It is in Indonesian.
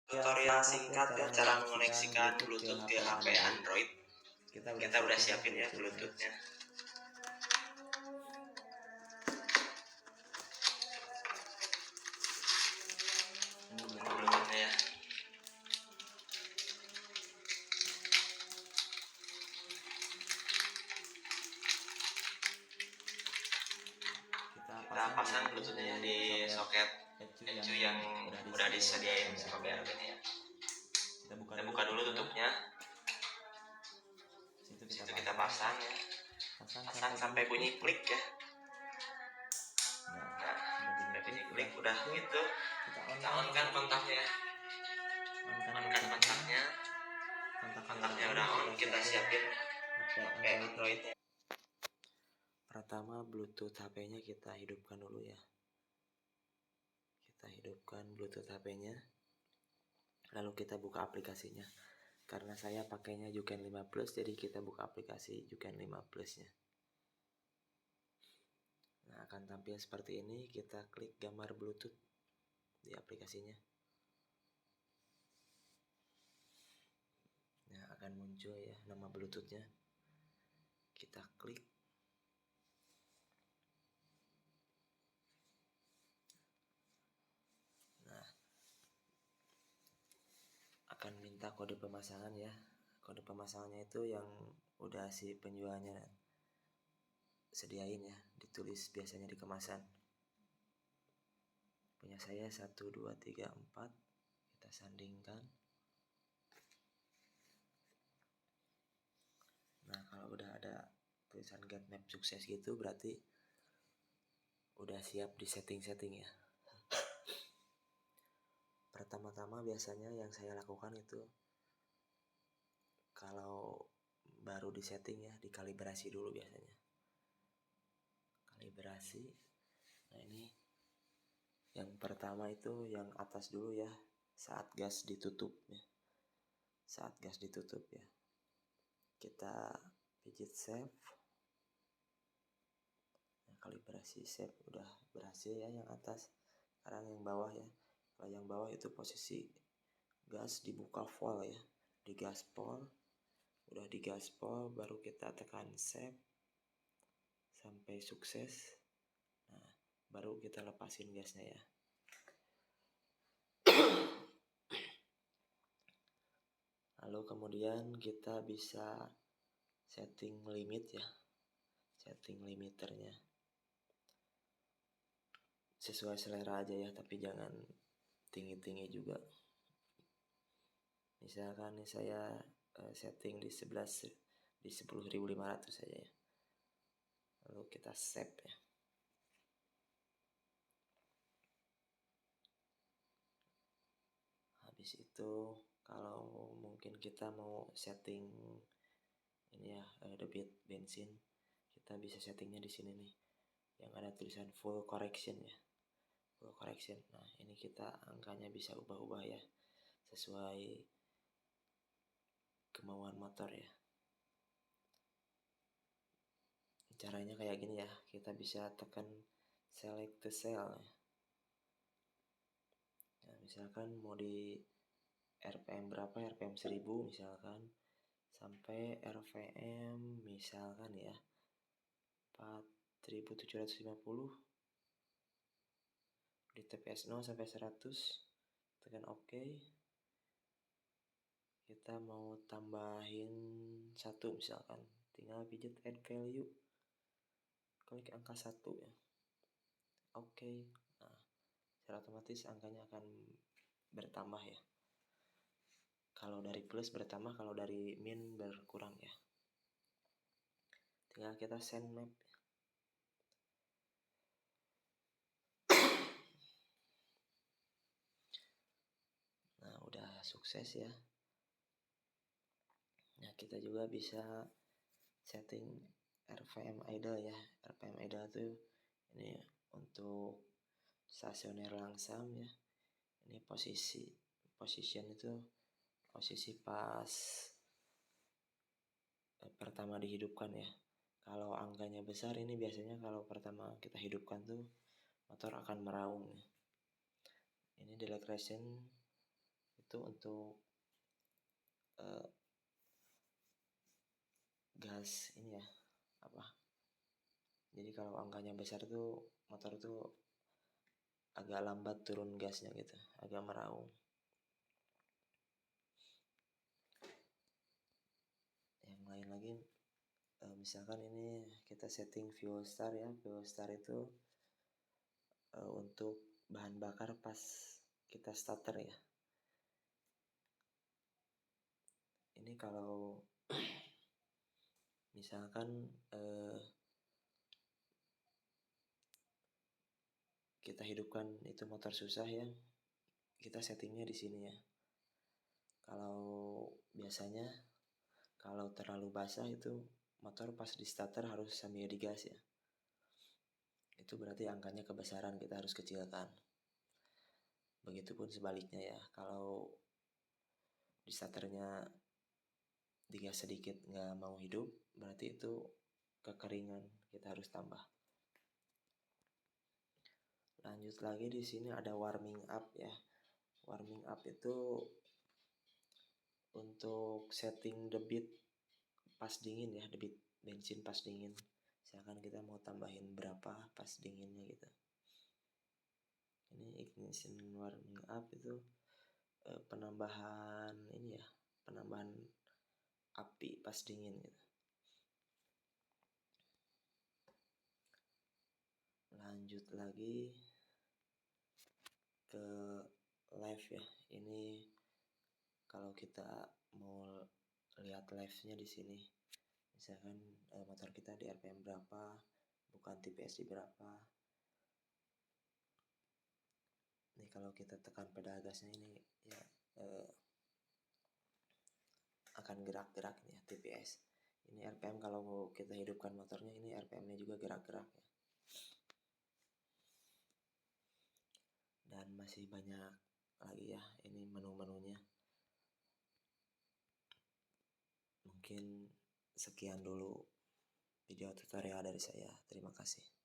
Tutorial singkat ya cara mengoneksikan Bluetooth ke HP Android. Kita udah siapin ya Bluetoothnya. Bluetoothnya ya. Kita pasang Bluetoothnya ya di soket ECU yang udah disediain sama BRB nya ya. Kita buka dulu tutupnya. Situ kita pasang ya. Pasang sampai bunyi klik ya. Nah, sampai bunyi klik udah gitu. Kita on kan kontaknya ya. On kan kontaknya. Kontaknya udah on, kita siapin pakai Androidnya. Pertama Bluetooth HP-nya kita hidupkan dulu ya. Kita hidupkan Bluetooth HP-nya. Lalu kita buka aplikasinya. Karena saya pakainya Juken 5 Plus, jadi kita buka aplikasi Juken 5 Plus-nya. Nah, akan tampil seperti ini. Kita klik gambar Bluetooth di aplikasinya. Nah, akan muncul ya nama Bluetooth-nya. Kita klik. Nah, akan minta kode pemasangan ya. Kode pemasangannya itu yang udah si penjualnya sediain ya, ditulis biasanya di kemasan. Punya saya 1, 2, 3, 4. Kita sandingkan. Nah, kalau udah ada tulisan get map sukses gitu, berarti udah siap di setting-setting ya. Pertama-tama biasanya yang saya lakukan itu, kalau baru di setting ya, dikalibrasi dulu biasanya. Kalibrasi. Nah, ini yang pertama itu yang atas dulu ya, saat gas ditutup ya. Saat gas ditutup ya. Kita pijit save. Nah, kalibrasi save udah berhasil ya yang atas. Sekarang yang bawah ya. Kalau yang bawah itu posisi gas dibuka full ya. Di gaspol. Udah di gaspol baru kita tekan save sampai sukses. Nah, baru kita lepasin gasnya ya. Lalu kemudian kita bisa setting limit ya. Setting limiternya. Sesuai selera aja ya, tapi jangan tinggi-tinggi juga. Misalkan nih saya setting di 10.500 saja ya. Lalu kita save ya. Habis itu kalau mungkin kita mau setting ini ya, debit bensin, kita bisa settingnya di sini nih, yang ada tulisan full correction ya, full correction. Nah, ini kita angkanya bisa ubah-ubah ya, sesuai kemauan motor ya. Caranya kayak gini ya, kita bisa tekan select to sell ya. Nah, misalkan mau di RPM berapa, RPM 1000 misalkan, sampai RPM misalkan ya 4750, di TPS 0 sampai 100, tekan OK. Kita mau tambahin 1 misalkan, tinggal pijit add value, klik angka 1 ya, OK. Nah, secara otomatis angkanya akan bertambah ya. Kalau dari plus bertambah, kalau dari min berkurang ya. Tinggal kita send map. Nah, udah sukses ya. Nah, kita juga bisa setting RPM idle ya. RPM idle tuh ini untuk stasioner langsam ya. Ini position itu posisi pas pertama dihidupkan ya. Kalau angkanya besar ini biasanya kalau pertama kita hidupkan tuh motor akan meraung ya. Ini deceleration itu untuk gas ini ya, apa, jadi kalau angkanya besar tuh motor tuh agak lambat turun gasnya gitu, agak meraung. Yang lain lagi, misalkan ini kita setting fuel star ya. Fuel star itu untuk bahan bakar pas kita starter ya. Ini kalau misalkan kita hidupkan itu motor susah ya, kita settingnya di sini ya. Kalau biasanya kalau terlalu basah itu motor pas di starter harus sambil digas ya. Itu berarti angkanya kebesaran, kita harus kecilkan. Begitupun sebaliknya ya, kalau di starternya digas sedikit nggak mau hidup, berarti itu kekeringan, kita harus tambah. Lanjut lagi, di sini ada warming up ya. Warming up itu untuk setting debit pas dingin ya, debit bensin pas dingin. Misalkan kita mau tambahin berapa pas dinginnya gitu. Ini ignition warming up itu penambahan ini ya, penambahan api pas dingin gitu. Lanjut lagi ke live ya. Ini kalau kita mau lihat live-nya di sini, misalkan motor kita di RPM berapa, bukan TPS di berapa. Nih kalau kita tekan pedal gasnya ini ya akan gerak-gerak nih ya, TPS. Ini RPM kalau mau kita hidupkan motornya, ini RPM-nya juga gerak-gerak ya. Dan masih banyak lagi ya, ini menu-menunya. Mungkin sekian dulu video tutorial dari saya. Terima kasih.